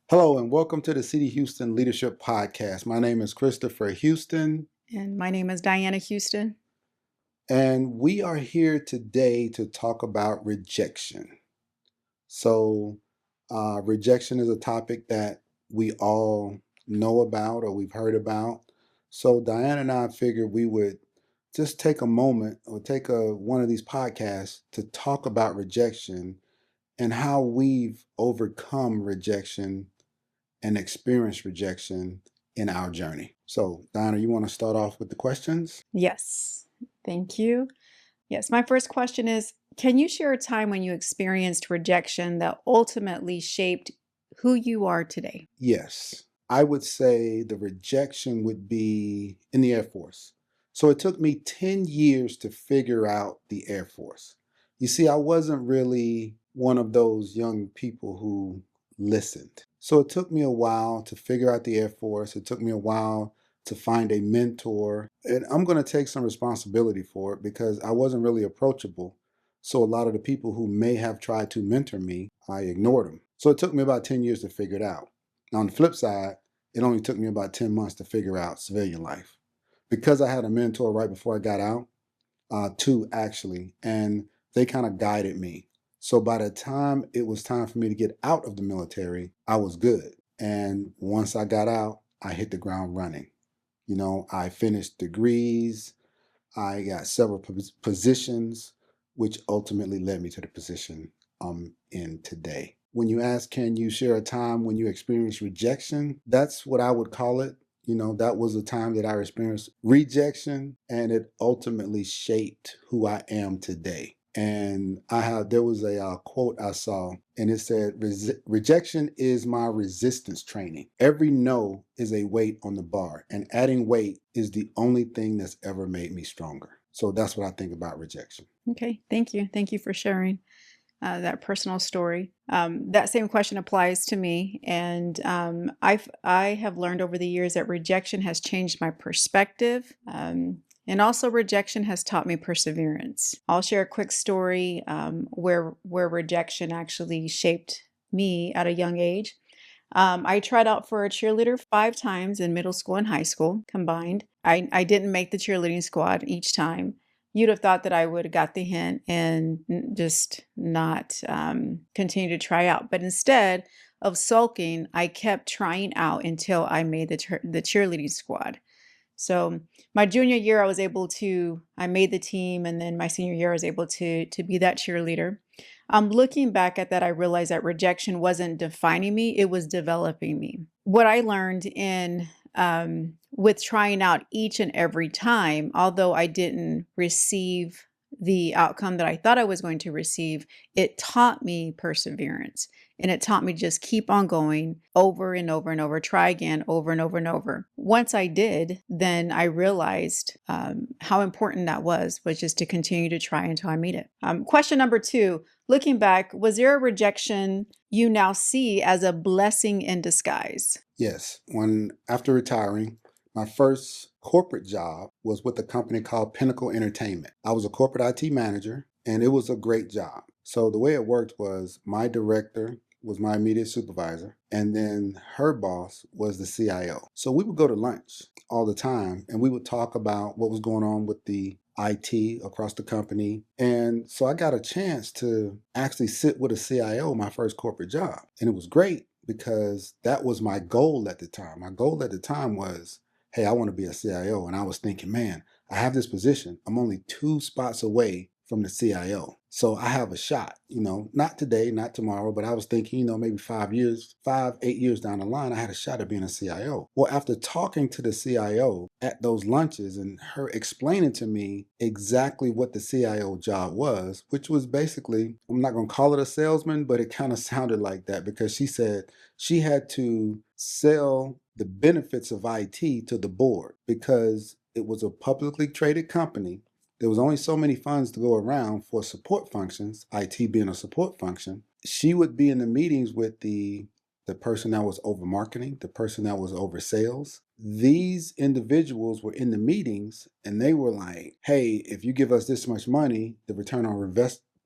Hello and welcome to the City Houston Leadership Podcast. My name is Christopher Houston, And my name is Diana Houston. and we are here today to talk about rejection. So, rejection is a topic that we all know about or we've heard about. So, Diana and I figured we would just take a moment or take one of these podcasts to talk about rejection and how we've overcome rejection and experience rejection in our journey. So, Donna, you want to start off with the questions? Yes, thank you. Yes, my first question is, can you share a time when you experienced rejection that ultimately shaped who you are today? Yes. I would say the rejection would be in the Air Force. So it took me 10 years to figure out the Air Force. You see, I wasn't really one of those young people who listened. So it took me a while to figure out the Air Force. It took me a while to find a mentor. And I'm going to take some responsibility for it because I wasn't really approachable. So a lot of the people who may have tried to mentor me, I ignored them. So it took me about 10 years to figure it out. Now, on the flip side, it only took me about 10 months to figure out civilian life. Because I had a mentor right before I got out, two actually, and they kind of guided me. So by the time it was time for me to get out of the military, I was good. And once I got out, I hit the ground running. You know, I finished degrees, I got several positions, which ultimately led me to the position I'm in today. When you ask, can you share a time when you experienced rejection? That's what I would call it. You know, that was a time that I experienced rejection, and it ultimately shaped who I am today. And there was a quote I saw, and it said, rejection is my resistance training. Every no is a weight on the bar, and adding weight is the only thing that's ever made me stronger. So that's what I think about rejection. Okay, thank you. Thank you for sharing that personal story. That same question applies to me, and I have learned over the years that rejection has changed my perspective. And also, rejection has taught me perseverance. I'll share a quick story where rejection actually shaped me at a young age. I tried out for a cheerleader 5 times in middle school and high school combined. I didn't make the cheerleading squad each time. You'd have thought that I would have got the hint and just not continue to try out. But instead of sulking, I kept trying out until I made the cheerleading squad. So my junior year, I made the team, and then my senior year, I was able to be that cheerleader. Looking back at that, I realized that rejection wasn't defining me; it was developing me. What I learned in with trying out each and every time, although I didn't receive the outcome that I thought I was going to receive, it taught me perseverance. And it taught me to just keep on going over and over and over, try again over and over and over. Once I did, then I realized how important that was just to continue to try until I made it. Question number 2, looking back, was there a rejection you now see as a blessing in disguise? Yes, after retiring, my first corporate job was with a company called Pinnacle Entertainment. I was a corporate IT manager, and it was a great job. So the way it worked was my director was my immediate supervisor, and then her boss was the CIO. So we would go to lunch all the time, and we would talk about what was going on with the IT across the company. And so I got a chance to actually sit with a CIO, my first corporate job. And it was great because that was my goal at the time. My goal at the time was, hey, I want to be a CIO. And I was thinking, man, I have this position. I'm only 2 spots away from the CIO. So I have a shot, not today, not tomorrow, but I was thinking, maybe 8 years down the line, I had a shot at being a CIO. Well, after talking to the CIO at those lunches and her explaining to me exactly what the CIO job was, which was basically, I'm not going to call it a salesman, but it kind of sounded like that because she said she had to sell the benefits of IT to the board because it was a publicly traded company. There was only so many funds to go around for support functions, IT being a support function. She would be in the meetings with the person that was over marketing, the person that was over sales. These individuals were in the meetings and they were like, hey, if you give us this much money, the return on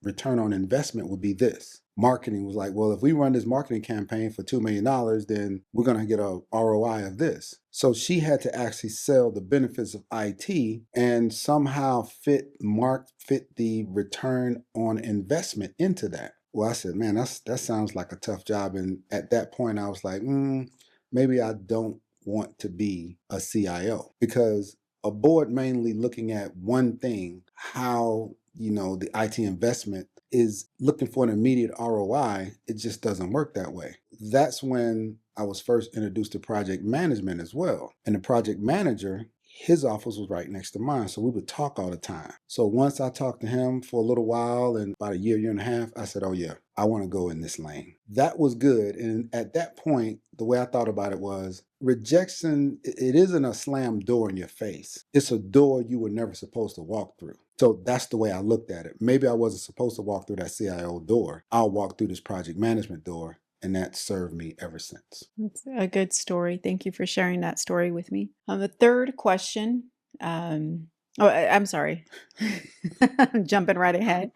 return on investment would be this. Marketing was like, well, if we run this marketing campaign for $2 million, then we're going to get a ROI of this. So she had to actually sell the benefits of IT and somehow fit the return on investment into that. Well, I said, man, that sounds like a tough job. And at that point, I was like, maybe I don't want to be a CIO, because a board mainly looking at one thing, how the IT investment is looking for an immediate ROI, it just doesn't work that way. That's when I was first introduced to project management as well. And the project manager, his office was right next to mine, so we would talk all the time. So once I talked to him for a little while, and about a year and a half, I said, oh yeah, I want to go in this lane. That was good. And at that point, the way I thought about it was, rejection, it isn't a slam door in your face. It's a door you were never supposed to walk through. So that's the way I looked at it. Maybe I wasn't supposed to walk through that CIO door. I'll walk through this project management door, and that served me ever since. It's a good story. Thank you for sharing that story with me. The third question. I'm sorry. I'm jumping right ahead.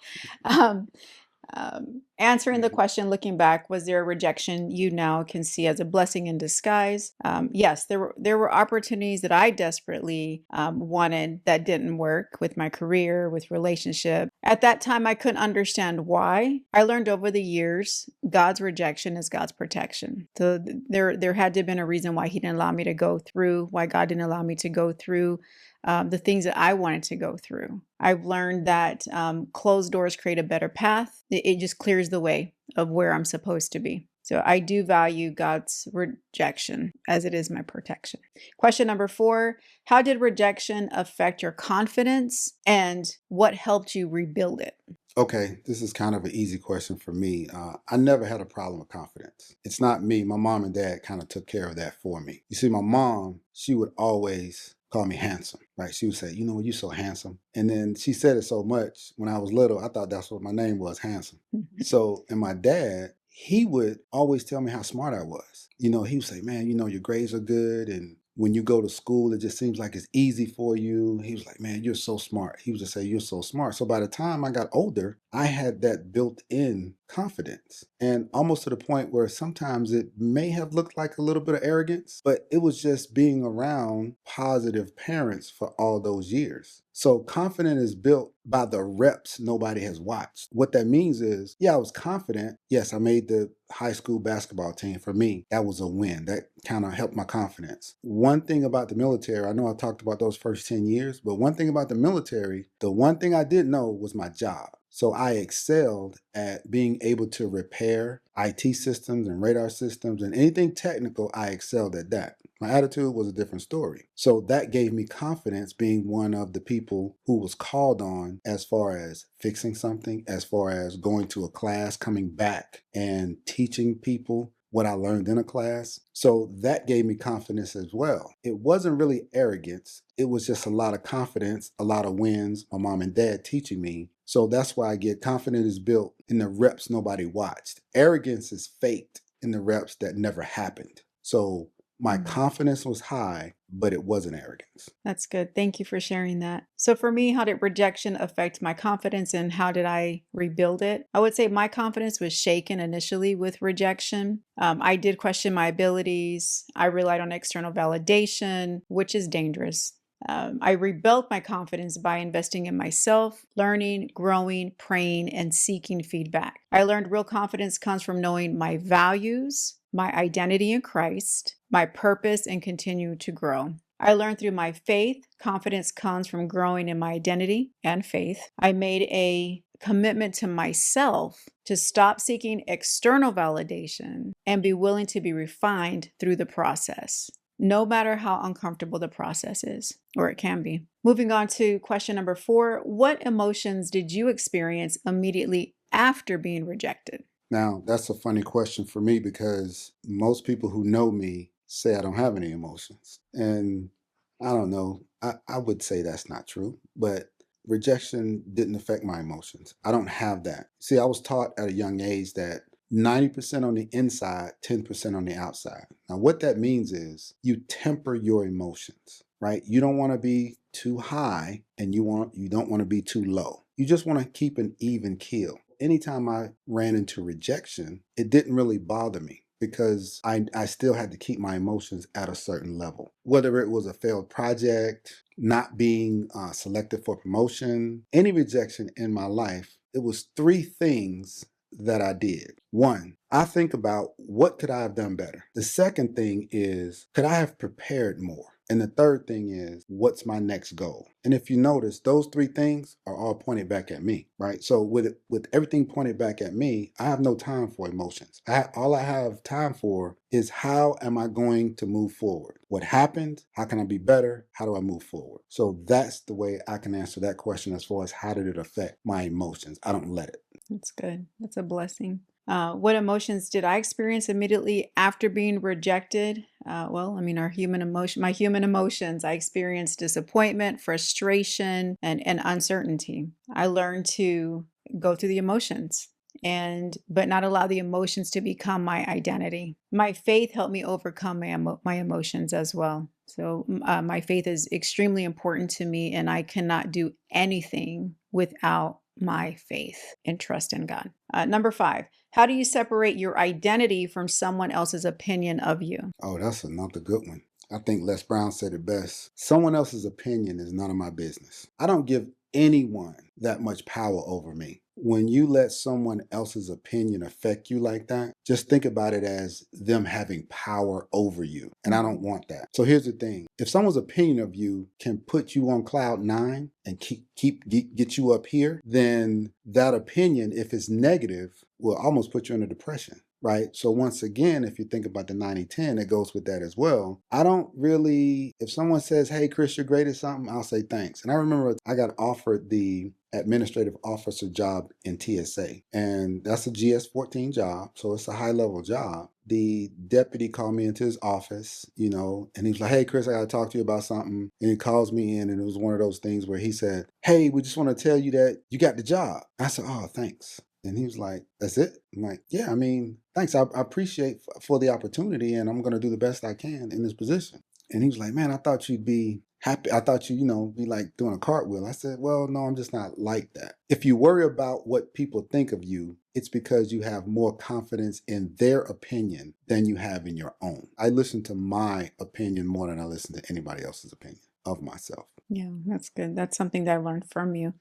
Answering the question, looking back, was there a rejection you now can see as a blessing in disguise? Yes, there were opportunities that I desperately wanted that didn't work with my career, with relationship. At that time, I couldn't understand why. I learned over the years, God's rejection is God's protection. So there had to have been a reason why He didn't allow me to go through, why God didn't allow me to go through the things that I wanted to go through. I've learned that closed doors create a better path. It just clears the way of where I'm supposed to be. So I do value God's rejection as it is my protection. Question number 4, how did rejection affect your confidence and what helped you rebuild it? Okay, this is kind of an easy question for me. I never had a problem with confidence. It's not me. My mom and dad kind of took care of that for me. You see, my mom, she would always call me handsome, right? She would say, you're so handsome. And then she said it so much when I was little, I thought that's what my name was, handsome. So, and my dad, he would always tell me how smart I was. He would say, man, your grades are good, and when you go to school, it just seems like it's easy for you. He was like, man, you're so smart. He would just say, you're so smart. So by the time I got older, I had that built-in confidence, and almost to the point where sometimes it may have looked like a little bit of arrogance, but it was just being around positive parents for all those years. So confidence is built by the reps nobody has watched. What that means is, yeah, I was confident. Yes, I made the high school basketball team. For me, that was a win. That kind of helped my confidence. One thing about the military, I know I talked about those first 10 years, but one thing about the military, the one thing I did know was my job. So I excelled at being able to repair IT systems and radar systems and anything technical. I excelled at that. My attitude was a different story. So that gave me confidence, being one of the people who was called on as far as fixing something, as far as going to a class, coming back and teaching people what I learned in a class. So that gave me confidence as well. It wasn't really arrogance. It was just a lot of confidence, a lot of wins, my mom and dad teaching me. So that's why I get confidence is built in the reps nobody watched. Arrogance is faked in the reps that never happened. So my confidence was high, but it wasn't arrogance. That's good. Thank you for sharing that. So for me, how did rejection affect my confidence and how did I rebuild it? I would say my confidence was shaken initially with rejection. I did question my abilities. I relied on external validation, which is dangerous. I rebuilt my confidence by investing in myself, learning, growing, praying, and seeking feedback. I learned real confidence comes from knowing my values, my identity in Christ, my purpose, and continue to grow. I learned through my faith, confidence comes from growing in my identity and faith. I made a commitment to myself to stop seeking external validation and be willing to be refined through the process, no matter how uncomfortable the process is, or it can be. Moving on to question number 4, what emotions did you experience immediately after being rejected? Now, that's a funny question for me because most people who know me say I don't have any emotions. And I don't know, I would say that's not true, but rejection didn't affect my emotions. I don't have that. See, I was taught at a young age that 90% on the inside, 10% on the outside. Now, what that means is you temper your emotions. right? You don't want to be too high and you don't want to be too low. You just want to keep an even keel. Anytime I ran into rejection, it didn't really bother me because I still had to keep my emotions at a certain level. Whether it was a failed project, not being selected for promotion, any rejection in my life, it was three things that I did. One, I think about what could I have done better. The second thing is, could I have prepared more? And the third thing is, what's my next goal? And if you notice, those three things are all pointed back at me, right? So with everything pointed back at me, I have no time for emotions. All I have time for is how am I going to move forward? What happened? How can I be better? How do I move forward? So that's the way I can answer that question as far as how did it affect my emotions? I don't let it. That's good. That's a blessing. What emotions did I experience immediately after being rejected? Well, I mean, my human emotions. I experienced disappointment, frustration, and uncertainty. I learned to go through the emotions but not allow the emotions to become my identity. My faith helped me overcome my emotions as well. So my faith is extremely important to me, and I cannot do anything without my faith and trust in God. Number 5, how do you separate your identity from someone else's opinion of you? Oh, that's another good one. I think Les Brown said it best. Someone else's opinion is none of my business. I don't give anyone that much power over me. When you let someone else's opinion affect you like that, just think about it as them having power over you. And I don't want that. So here's the thing. If someone's opinion of you can put you on cloud 9 and get you up here, then that opinion, if it's negative, will almost put you in a depression. Right. So once again, if you think about the 90-10, it goes with that as well. I don't really, if someone says, hey, Chris, you're great at something, I'll say thanks. And I remember I got offered the administrative officer job in TSA. And that's a GS-14 job. So it's a high level job. The deputy called me into his office, and he was like, hey, Chris, I got to talk to you about something. And he calls me in, and it was one of those things where he said, hey, we just want to tell you that you got the job. I said, oh, thanks. And he was like, that's it? I'm like, yeah, I mean, thanks. I appreciate for the opportunity, and I'm going to do the best I can in this position. And he was like, man, I thought you'd be happy. I thought you, be like doing a cartwheel. I said, well, no, I'm just not like that. If you worry about what people think of you, it's because you have more confidence in their opinion than you have in your own. I listen to my opinion more than I listen to anybody else's opinion of myself. Yeah, that's good. That's something that I learned from you.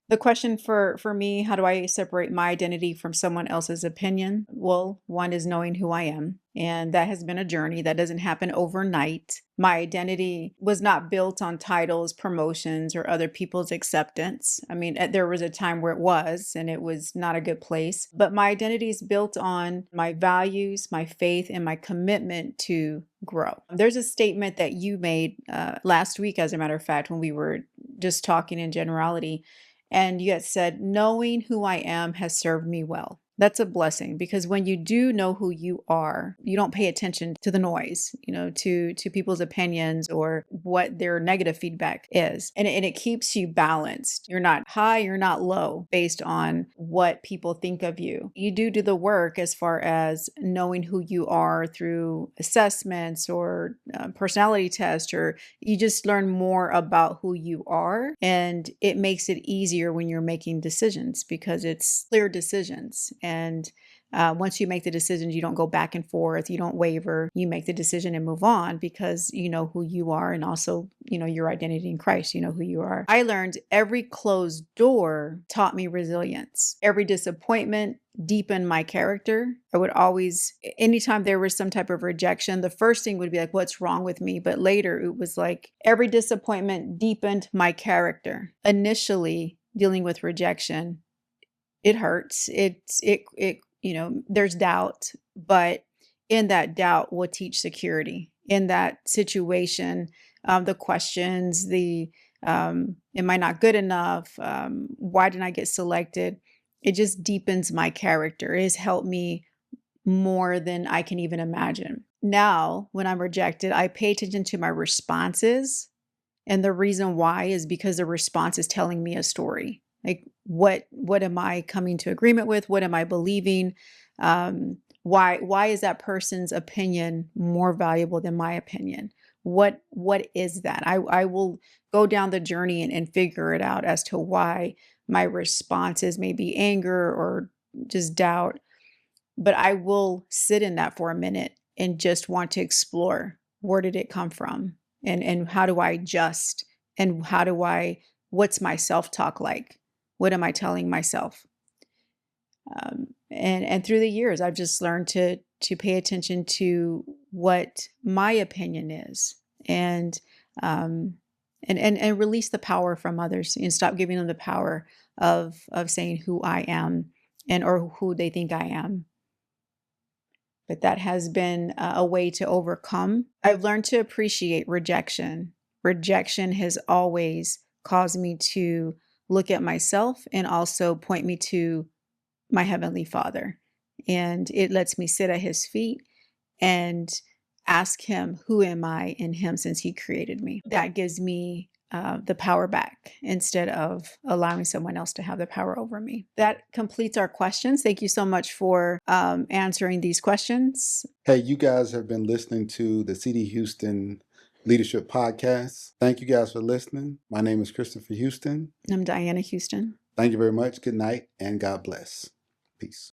The question for me, how do I separate my identity from someone else's opinion? Well, one is knowing who I am, and that has been a journey that doesn't happen overnight. My identity was not built on titles, promotions, or other people's acceptance. I mean, there was a time where it was, and it was not a good place. But my identity is built on my values, my faith, and my commitment to grow. There's a statement that you made last week, as a matter of fact, when we were just talking in generality. And you had said, knowing who I am has served me well. That's a blessing, because when you do know who you are, you don't pay attention to the noise, to people's opinions or what their negative feedback is. And it keeps you balanced. You're not high, you're not low based on what people think of you. You do the work as far as knowing who you are through assessments or personality tests, or you just learn more about who you are. And it makes it easier when you're making decisions because it's clear decisions. And once you make the decisions, you don't go back and forth, you don't waver, you make the decision and move on because you know who you are, and also, your identity in Christ, you know who you are. I learned every closed door taught me resilience. Every disappointment deepened my character. I would always, anytime there was some type of rejection, the first thing would be like, what's wrong with me? But later it was like every disappointment deepened my character. Initially, dealing with rejection, it hurts. There's doubt, but in that doubt will teach security. In that situation, the questions, am I not good enough? Why didn't I get selected? It just deepens my character. It has helped me more than I can even imagine. Now, when I'm rejected, I pay attention to my responses. And the reason why is because the response is telling me a story. Like, what am I coming to agreement with? What am I believing? Why is that person's opinion more valuable than my opinion? What is that? I will go down the journey and figure it out as to why my responses may be anger or just doubt, but I will sit in that for a minute and just want to explore, where did it come from? And how do I adjust? And what's my self-talk like? What am I telling myself? And through the years, I've just learned to pay attention to what my opinion is, and um, and release the power from others, and stop giving them the power of saying who I am, and or who they think I am. But that has been a way to overcome. I've learned to appreciate rejection. Rejection has always caused me to look at myself and also point me to my Heavenly Father. And it lets me sit at His feet and ask Him, who am I in Him since He created me? That gives me the power back instead of allowing someone else to have the power over me. That completes our questions. Thank you so much for answering these questions. Hey, you guys have been listening to the CD Houston Leadership Podcast. Thank you guys for listening. My name is Christopher Houston. I'm Diana Houston. Thank you very much. Good night and God bless. Peace.